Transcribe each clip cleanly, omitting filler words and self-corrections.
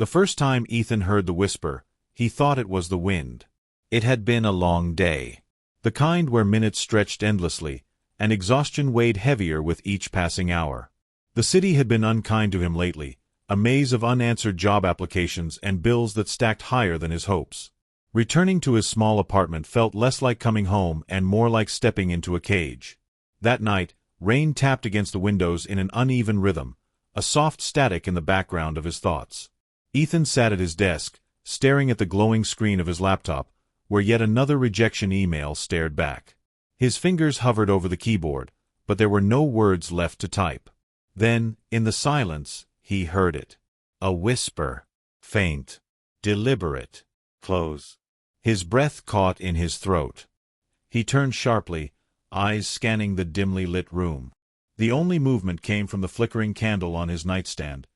The first time Ethan heard the whisper, he thought it was the wind. It had been a long day. The kind where minutes stretched endlessly, and exhaustion weighed heavier with each passing hour. The city had been unkind to him lately, a maze of unanswered job applications and bills that stacked higher than his hopes. Returning to his small apartment felt less like coming home and more like stepping into a cage. That night, rain tapped against the windows in an uneven rhythm, a soft static in the background of his thoughts. Ethan sat at his desk, staring at the glowing screen of his laptop, where yet another rejection email stared back. His fingers hovered over the keyboard, but there were no words left to type. Then, in the silence, he heard it. A whisper. Faint. Deliberate. Close. His breath caught in his throat. He turned sharply, eyes scanning the dimly lit room. The only movement came from the flickering candle on his nightstand,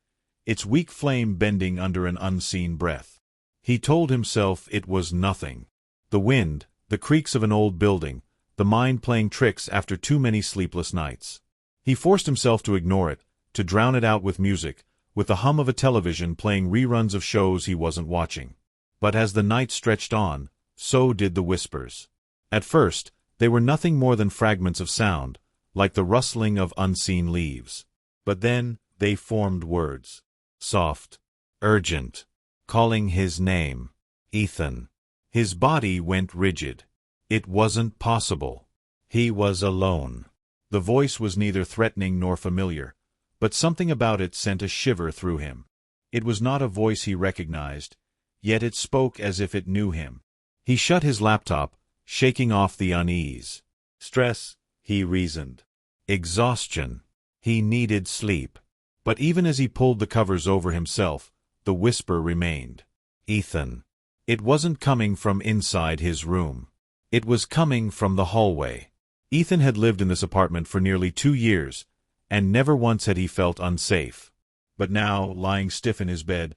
its weak flame bending under an unseen breath. He told himself it was nothing. The wind, the creaks of an old building, the mind playing tricks after too many sleepless nights. He forced himself to ignore it, to drown it out with music, with the hum of a television playing reruns of shows he wasn't watching. But as the night stretched on, so did the whispers. At first, they were nothing more than fragments of sound, like the rustling of unseen leaves. But then they formed words. Soft. Urgent. Calling his name. Ethan. His body went rigid. It wasn't possible. He was alone. The voice was neither threatening nor familiar, but something about it sent a shiver through him. It was not a voice he recognized, yet it spoke as if it knew him. He shut his laptop, shaking off the unease. Stress, he reasoned. Exhaustion. He needed sleep. But even as he pulled the covers over himself, the whisper remained. Ethan. It wasn't coming from inside his room. It was coming from the hallway. Ethan had lived in this apartment for nearly 2 years, and never once had he felt unsafe. But now, lying stiff in his bed,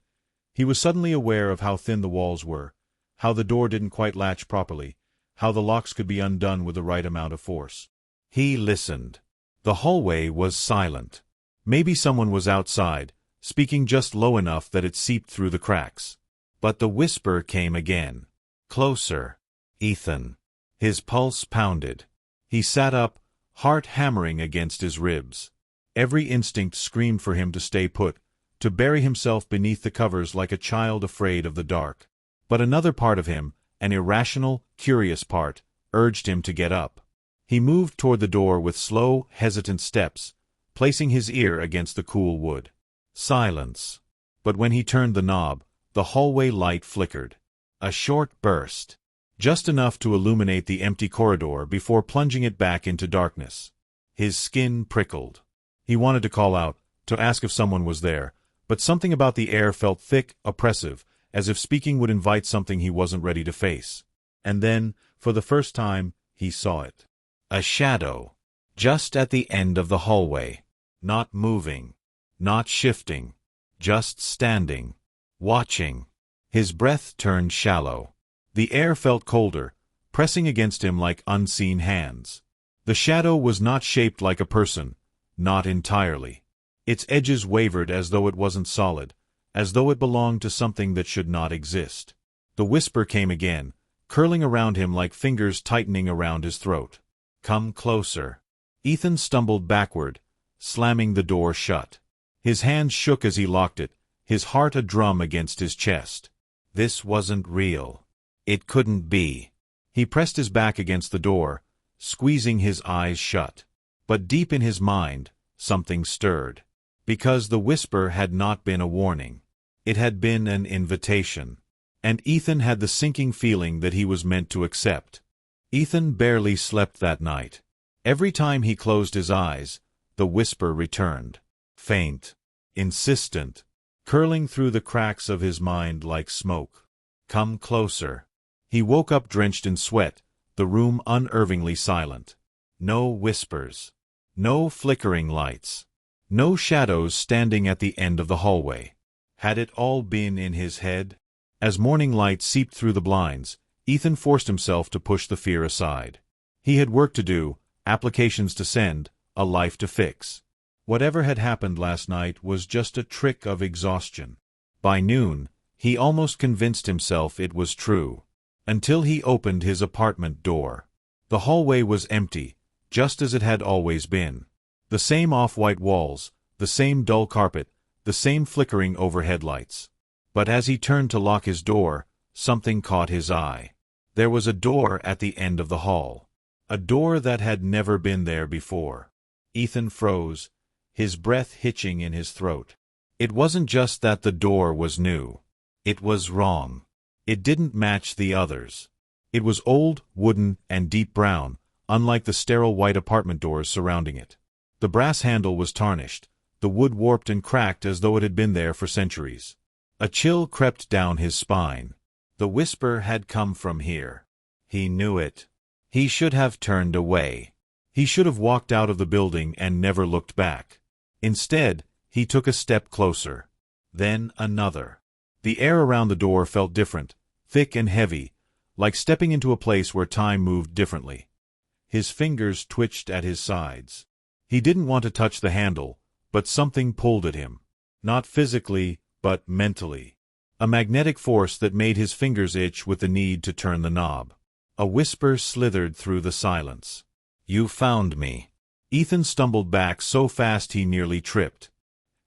he was suddenly aware of how thin the walls were, how the door didn't quite latch properly, how the locks could be undone with the right amount of force. He listened. The hallway was silent. Maybe someone was outside, speaking just low enough that it seeped through the cracks. But the whisper came again. Closer. Ethan. His pulse pounded. He sat up, heart hammering against his ribs. Every instinct screamed for him to stay put, to bury himself beneath the covers like a child afraid of the dark. But another part of him, an irrational, curious part, urged him to get up. He moved toward the door with slow, hesitant steps, placing his ear against the cool wood. Silence. But when he turned the knob, the hallway light flickered. A short burst. Just enough to illuminate the empty corridor before plunging it back into darkness. His skin prickled. He wanted to call out, to ask if someone was there, but something about the air felt thick, oppressive, as if speaking would invite something he wasn't ready to face. And then, for the first time, he saw it. A shadow. Just at the end of the hallway. Not moving. Not shifting. Just standing. Watching. His breath turned shallow. The air felt colder, pressing against him like unseen hands. The shadow was not shaped like a person, not entirely. Its edges wavered as though it wasn't solid, as though it belonged to something that should not exist. The whisper came again, curling around him like fingers tightening around his throat. Come closer. Ethan stumbled backward, slamming the door shut. His hands shook as he locked it, his heart a drum against his chest. This wasn't real. It couldn't be. He pressed his back against the door, squeezing his eyes shut. But deep in his mind, something stirred. Because the whisper had not been a warning. It had been an invitation. And Ethan had the sinking feeling that he was meant to accept. Ethan barely slept that night. Every time he closed his eyes, the whisper returned. Faint. Insistent. Curling through the cracks of his mind like smoke. Come closer. He woke up drenched in sweat, the room unnervingly silent. No whispers. No flickering lights. No shadows standing at the end of the hallway. Had it all been in his head? As morning light seeped through the blinds, Ethan forced himself to push the fear aside. He had work to do, applications to send, a life to fix. Whatever had happened last night was just a trick of exhaustion. By noon, he almost convinced himself it was true. Until he opened his apartment door. The hallway was empty, just as it had always been. The same off-white walls, the same dull carpet, the same flickering overhead lights. But as he turned to lock his door, something caught his eye. There was a door at the end of the hall. A door that had never been there before. Ethan froze, his breath hitching in his throat. It wasn't just that the door was new. It was wrong. It didn't match the others. It was old, wooden, and deep brown, unlike the sterile white apartment doors surrounding it. The brass handle was tarnished, the wood warped and cracked as though it had been there for centuries. A chill crept down his spine. The whisper had come from here. He knew it. He should have turned away. He should have walked out of the building and never looked back. Instead, he took a step closer. Then another. The air around the door felt different, thick and heavy, like stepping into a place where time moved differently. His fingers twitched at his sides. He didn't want to touch the handle, but something pulled at him. Not physically, but mentally. A magnetic force that made his fingers itch with the need to turn the knob. A whisper slithered through the silence. "You found me." Ethan stumbled back so fast he nearly tripped.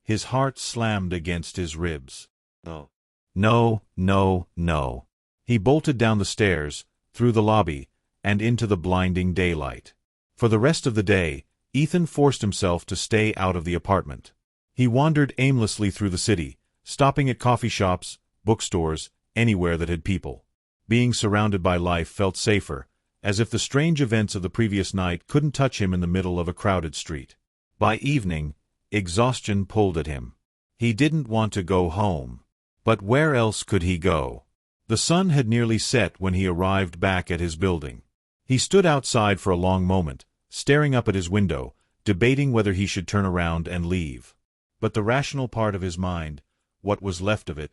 His heart slammed against his ribs. No. No, no, no. He bolted down the stairs, through the lobby, and into the blinding daylight. For the rest of the day, Ethan forced himself to stay out of the apartment. He wandered aimlessly through the city, stopping at coffee shops, bookstores, anywhere that had people. Being surrounded by life felt safer, as if the strange events of the previous night couldn't touch him in the middle of a crowded street. By evening, exhaustion pulled at him. He didn't want to go home. But where else could he go? The sun had nearly set when he arrived back at his building. He stood outside for a long moment, staring up at his window, debating whether he should turn around and leave. But the rational part of his mind, what was left of it,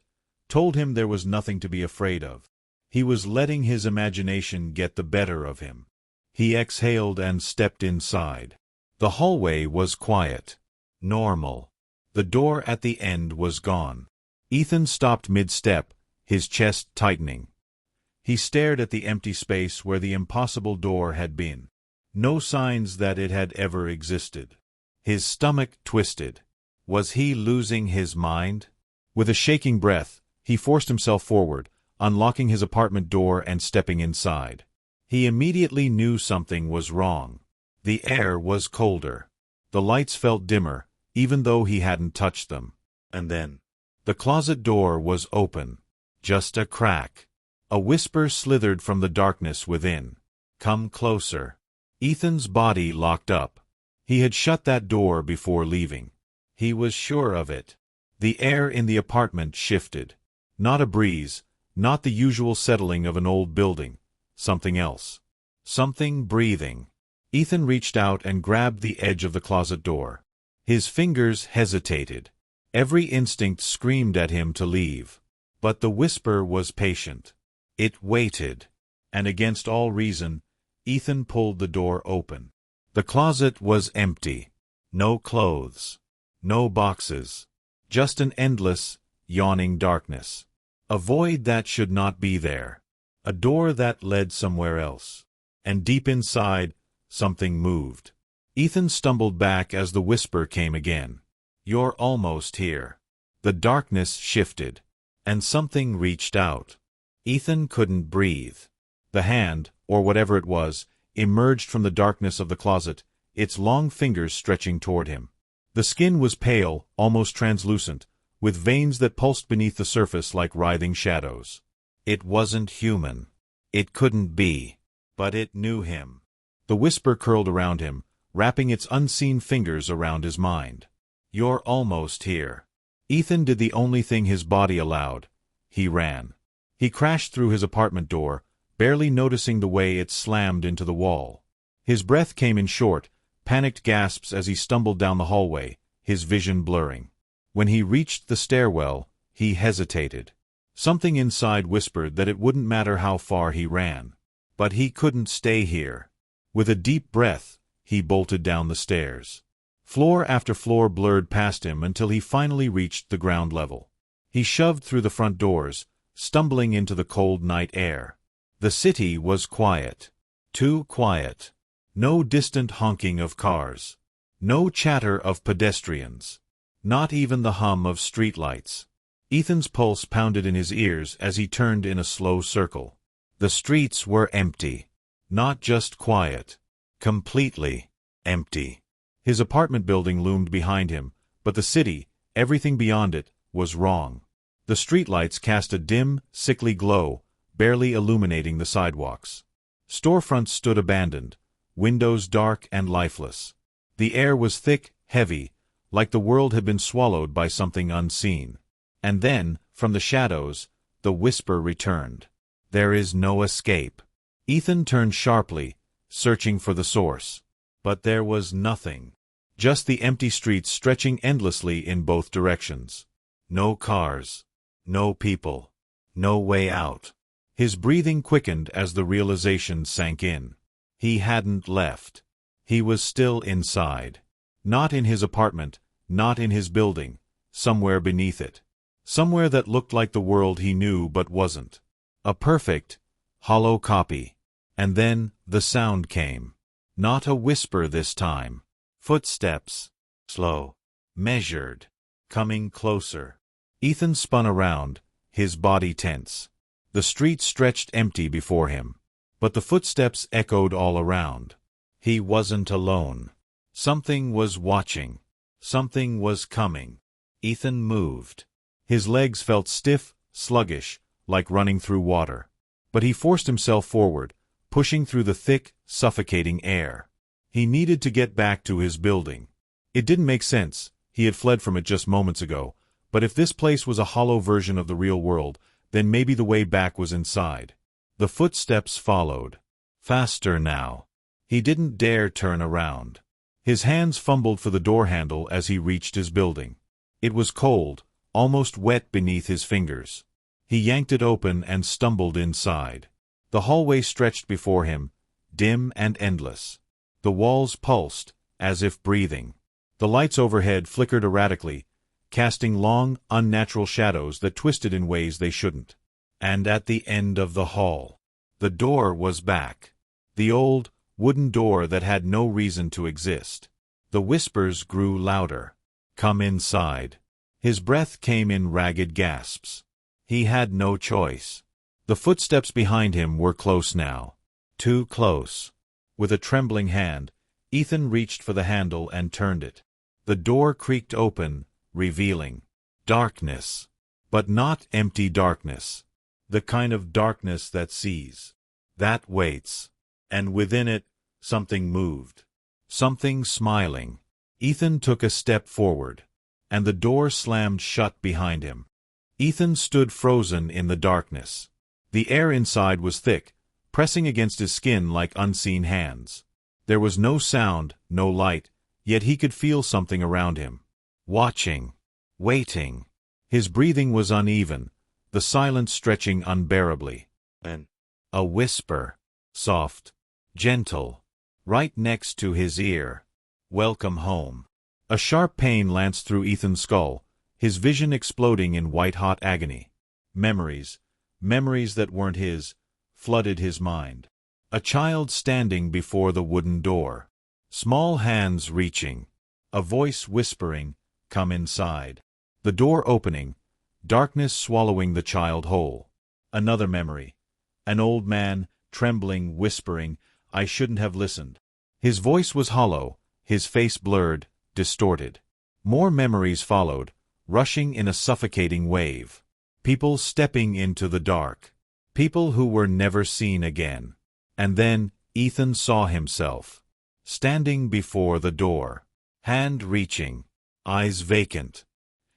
told him there was nothing to be afraid of. He was letting his imagination get the better of him. He exhaled and stepped inside. The hallway was quiet. Normal. The door at the end was gone. Ethan stopped mid-step, his chest tightening. He stared at the empty space where the impossible door had been. No signs that it had ever existed. His stomach twisted. Was he losing his mind? With a shaking breath, he forced himself forward, unlocking his apartment door and stepping inside. He immediately knew something was wrong. The air was colder. The lights felt dimmer, even though he hadn't touched them. And then, the closet door was open. Just a crack. A whisper slithered from the darkness within. "Come closer." Ethan's body locked up. He had shut that door before leaving. He was sure of it. The air in the apartment shifted. Not a breeze, not the usual settling of an old building. Something else. Something breathing. Ethan reached out and grabbed the edge of the closet door. His fingers hesitated. Every instinct screamed at him to leave. But the whisper was patient. It waited. And against all reason, Ethan pulled the door open. The closet was empty. No clothes. No boxes. Just an endless, yawning darkness. A void that should not be there. A door that led somewhere else. And deep inside, something moved. Ethan stumbled back as the whisper came again. "You're almost here." The darkness shifted, and something reached out. Ethan couldn't breathe. The hand, or whatever it was, emerged from the darkness of the closet, its long fingers stretching toward him. The skin was pale, almost translucent, with veins that pulsed beneath the surface like writhing shadows. It wasn't human. It couldn't be. But it knew him. The whisper curled around him, wrapping its unseen fingers around his mind. "You're almost here." Ethan did the only thing his body allowed. He ran. He crashed through his apartment door, barely noticing the way it slammed into the wall. His breath came in short, panicked gasps as he stumbled down the hallway, his vision blurring. When he reached the stairwell, he hesitated. Something inside whispered that it wouldn't matter how far he ran. But he couldn't stay here. With a deep breath, he bolted down the stairs. Floor after floor blurred past him until he finally reached the ground level. He shoved through the front doors, stumbling into the cold night air. The city was quiet. Too quiet. No distant honking of cars. No chatter of pedestrians. Not even the hum of streetlights. Ethan's pulse pounded in his ears as he turned in a slow circle. The streets were empty. Not just quiet. Completely empty. His apartment building loomed behind him, but the city, everything beyond it, was wrong. The streetlights cast a dim, sickly glow, barely illuminating the sidewalks. Storefronts stood abandoned, windows dark and lifeless. The air was thick, heavy, like the world had been swallowed by something unseen. And then, from the shadows, the whisper returned. There is no escape. Ethan turned sharply, searching for the source. But there was nothing. Just the empty streets stretching endlessly in both directions. No cars. No people. No way out. His breathing quickened as the realization sank in. He hadn't left. He was still inside. Not in his apartment, not in his building, somewhere beneath it. Somewhere that looked like the world he knew but wasn't. A perfect, hollow copy. And then the sound came. Not a whisper this time. Footsteps. Slow. Measured. Coming closer. Ethan spun around, his body tense. The street stretched empty before him. But the footsteps echoed all around. He wasn't alone. Something was watching. Something was coming. Ethan moved. His legs felt stiff, sluggish, like running through water. But he forced himself forward, pushing through the thick, suffocating air. He needed to get back to his building. It didn't make sense. He had fled from it just moments ago. But if this place was a hollow version of the real world, then maybe the way back was inside. The footsteps followed. Faster now. He didn't dare turn around. His hands fumbled for the door handle as he reached his building. It was cold, almost wet beneath his fingers. He yanked it open and stumbled inside. The hallway stretched before him, dim and endless. The walls pulsed, as if breathing. The lights overhead flickered erratically, casting long, unnatural shadows that twisted in ways they shouldn't. And at the end of the hall, the door was back. The old, wooden door that had no reason to exist. The whispers grew louder. Come inside. His breath came in ragged gasps. He had no choice. The footsteps behind him were close now. Too close. With a trembling hand, Ethan reached for the handle and turned it. The door creaked open, revealing darkness. But not empty darkness. The kind of darkness that sees. That waits. And within it, something moved. Something smiling. Ethan took a step forward. And the door slammed shut behind him. Ethan stood frozen in the darkness. The air inside was thick, pressing against his skin like unseen hands. There was no sound, no light, yet he could feel something around him. Watching. Waiting. His breathing was uneven, the silence stretching unbearably. Then, a whisper. Soft. Gentle. Right next to his ear. Welcome home. A sharp pain lanced through Ethan's skull, his vision exploding in white-hot agony. Memories that weren't his, flooded his mind. A child standing before the wooden door. Small hands reaching. A voice whispering, "Come inside." The door opening, darkness swallowing the child whole. Another memory. An old man, trembling, whispering, "I shouldn't have listened." His voice was hollow, his face blurred, distorted. More memories followed, rushing in a suffocating wave. People stepping into the dark. People who were never seen again. And then Ethan saw himself. Standing before the door. Hand reaching. Eyes vacant.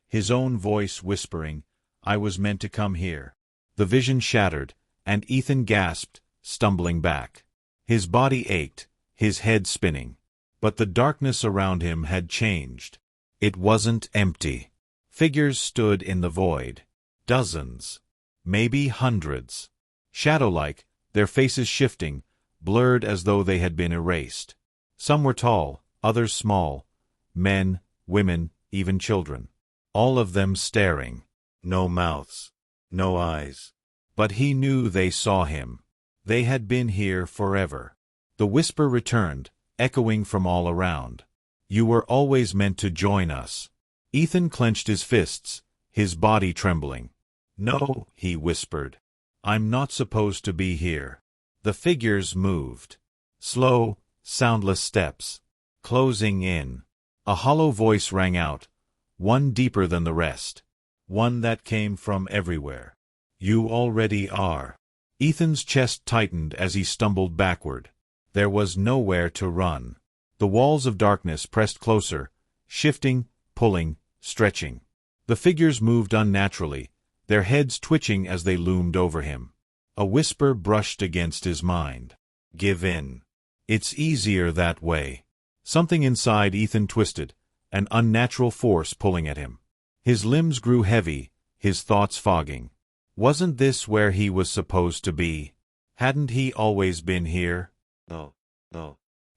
His own voice whispering, "I was meant to come here." The vision shattered, and Ethan gasped, stumbling back. His body ached, his head spinning. But the darkness around him had changed. It wasn't empty. Figures stood in the void. Dozens. Maybe hundreds. Shadow-like, their faces shifting, blurred as though they had been erased. Some were tall, others small. Men, women, even children. All of them staring. No mouths. No eyes. But he knew they saw him. They had been here forever. The whisper returned, echoing from all around. You were always meant to join us. Ethan clenched his fists, his body trembling. No, he whispered. I'm not supposed to be here. The figures moved. Slow, soundless steps. Closing in. A hollow voice rang out, one deeper than the rest. One that came from everywhere. You already are. Ethan's chest tightened as he stumbled backward. There was nowhere to run. The walls of darkness pressed closer, shifting, pulling, stretching. The figures moved unnaturally, their heads twitching as they loomed over him. A whisper brushed against his mind. Give in. It's easier that way. Something inside Ethan twisted, an unnatural force pulling at him. His limbs grew heavy, his thoughts fogging. Wasn't this where he was supposed to be? Hadn't he always been here? No.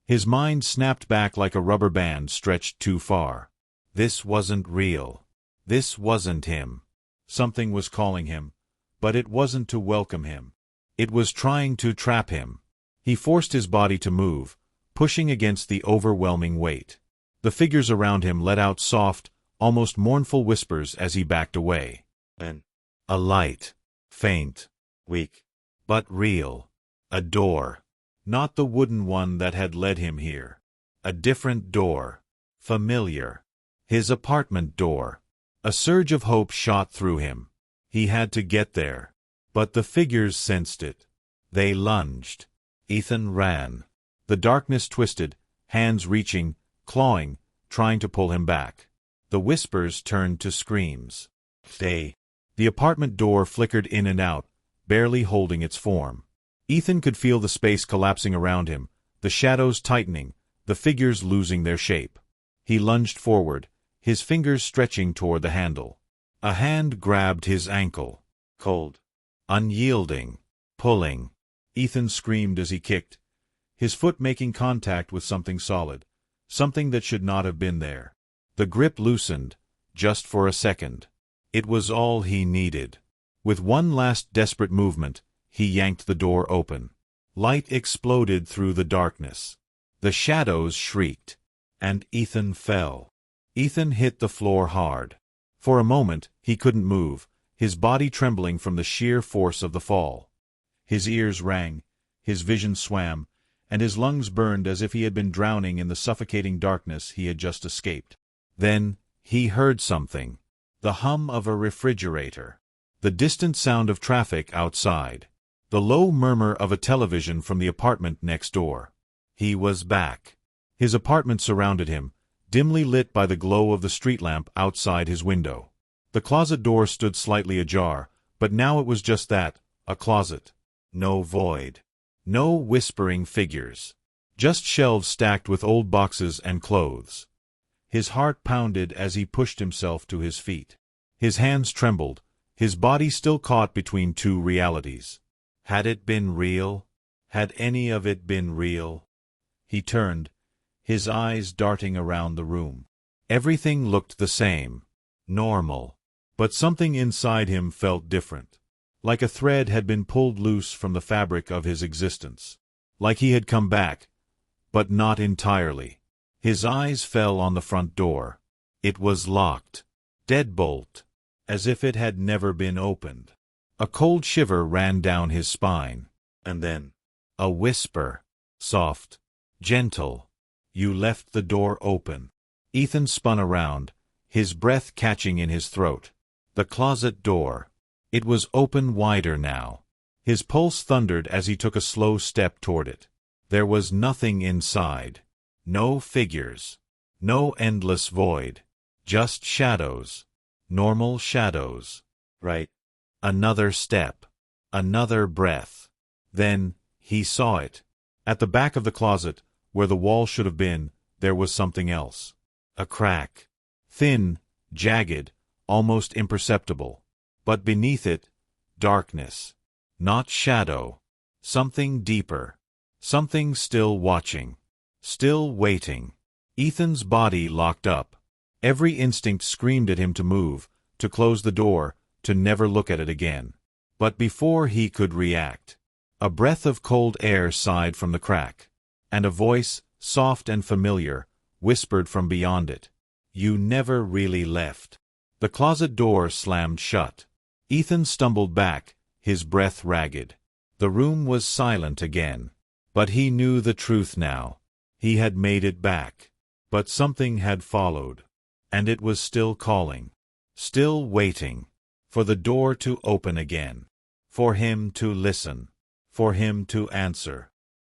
His mind snapped back like a rubber band stretched too far. This wasn't real. This wasn't him. Something was calling him, but it wasn't to welcome him. It was trying to trap him. He forced his body to move, pushing against the overwhelming weight. The figures around him let out soft, almost mournful whispers as he backed away. Then, a light. Faint. Weak. But real. A door. Not the wooden one that had led him here. A different door. Familiar. His apartment door. A surge of hope shot through him. He had to get there. But the figures sensed it. They lunged. Ethan ran. The darkness twisted, hands reaching, clawing, trying to pull him back. The whispers turned to screams. Stay. The apartment door flickered in and out, barely holding its form. Ethan could feel the space collapsing around him, the shadows tightening, the figures losing their shape. He lunged forward, his fingers stretching toward the handle. A hand grabbed his ankle. Cold. Unyielding. Pulling. Ethan screamed as he kicked, his foot making contact with something solid, something that should not have been there. The grip loosened, just for a second. It was all he needed. With one last desperate movement, he yanked the door open. Light exploded through the darkness. The shadows shrieked, and Ethan fell. Ethan hit the floor hard. For a moment, he couldn't move, his body trembling from the sheer force of the fall. His ears rang, his vision swam, and his lungs burned as if he had been drowning in the suffocating darkness he had just escaped. Then, he heard something. The hum of a refrigerator. The distant sound of traffic outside. The low murmur of a television from the apartment next door. He was back. His apartment surrounded him, dimly lit by the glow of the street lamp outside his window. The closet door stood slightly ajar, but now it was just that, a closet. No void. No whispering figures. Just shelves stacked with old boxes and clothes. His heart pounded as he pushed himself to his feet. His hands trembled, his body still caught between two realities. Had it been real? Had any of it been real? He turned, his eyes darting around the room. Everything looked the same. Normal. But something inside him felt different. Like a thread had been pulled loose from the fabric of his existence. Like he had come back, but not entirely. His eyes fell on the front door. It was locked. Deadbolt. As if it had never been opened. A cold shiver ran down his spine. And then, a whisper. Soft. Gentle. You left the door open. Ethan spun around, his breath catching in his throat. The closet door. It was open wider now. His pulse thundered as he took a slow step toward it. There was nothing inside. No figures. No endless void. Just shadows. Normal shadows. Right. Another step. Another breath. Then, he saw it. At the back of the closet, where the wall should have been, there was something else. A crack. Thin, jagged, almost imperceptible. But beneath it, darkness. Not shadow. Something deeper. Something still watching. Still waiting. Ethan's body locked up. Every instinct screamed at him to move, to close the door, to never look at it again. But before he could react, a breath of cold air sighed from the crack, and a voice, soft and familiar, whispered from beyond it, "You never really left." The closet door slammed shut. Ethan stumbled back, his breath ragged. The room was silent again. But he knew the truth now. He had made it back. But something had followed. And it was still calling. Still waiting. For the door to open again. For him to listen. For him to answer.